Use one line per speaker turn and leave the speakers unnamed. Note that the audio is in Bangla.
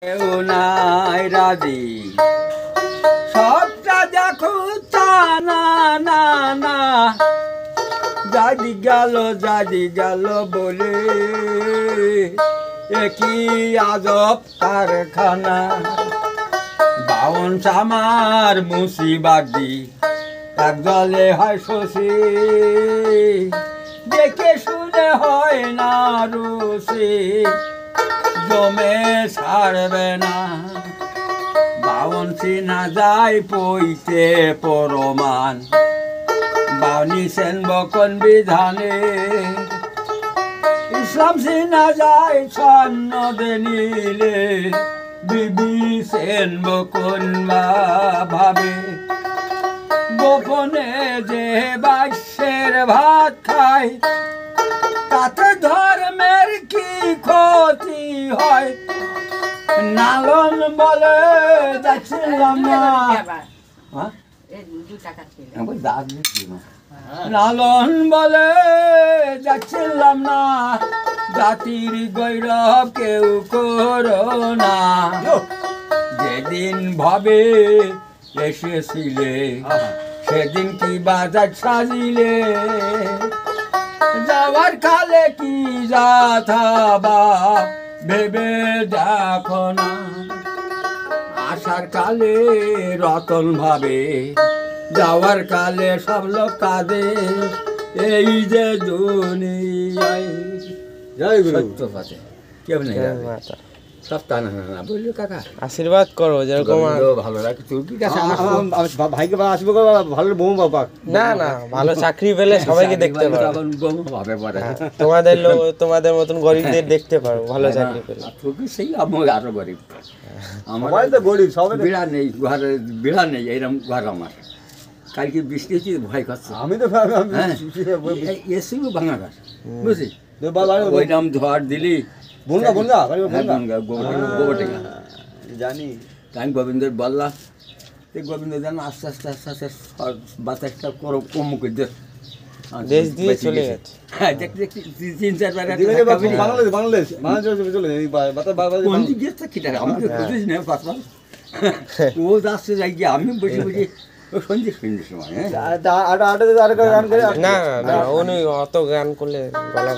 কেউ নাই রাজি সবটা দেখো তা না না না দাদি গেল বলে একই আজব কারখানা বাউন আমার মুসিবাদি এক দলে হয় শশী দেখে শুনে হয় না রুষি জমে ছাড়বে না বাউন চিনা যায় পইতে পরমান বাউনি সেন বকন বিধানে ইসলাম চিনা যায় সন্ন্যদ নিলে বিবি সেন বকন ভাবে গোপনে যে বাস্যের ভাত খায় তাতে ধর্মের কি ক্ষতি হয় নালন বলে যাচ্ছিলাম না নালন বলে যাচ্ছিলাম না জাতির গৌরব কেউ করো না যেদিন ভাবে এসেছিলে সেদিন কি বাজার সাজিলে যাওয়ার কালে কি যাথাবা ভেবে দেখো না আসার কালে রতন ভাবে যাওয়ার কালে সব লোক কাঁদে এই যে দুনিয়ায় জয় গুরু সত্যপাতে কেউ নেই সব টানা না বললি কাকা
আশীর্বাদ করো যেরকম
ভালো রাখি তোর কি কাছে
ভাইকে আসবো ভালো বউ বাবা
না না ভালো চাকরি পেলে সবাইকে দেখতে পারো তোমাদের মতন গরিবদের দেখতে পারো ভালো চাকরি পেলে
তোর কি সেই আমার আরো গরিব
আমার তো গরিব সবাই
বিড়া নেই ঘরে বিড়া নেই এইরকম ঘর আমার কালকে বৃষ্টি হচ্ছে ভয় করছে
আমি তো
এসিও ভাঙা ঘর বুঝলি ওইরকম ঝড় দিলি
বনগা
গোবরটেকা
জানি
আমি গোবিন্দর বললাম গোবিন্দ যেন আস্তে আস্তে আস্তে আস্তে বাতাসটা কম করে
দেশ দিয়ে চলে গেছে
তিন চারবার
বাংলাদেশ চলে
ও যাচ্ছে যাই গিয়ে আমি বসে বসে সন্ধ্যের সময়
না না উনি অত গান করলে গলা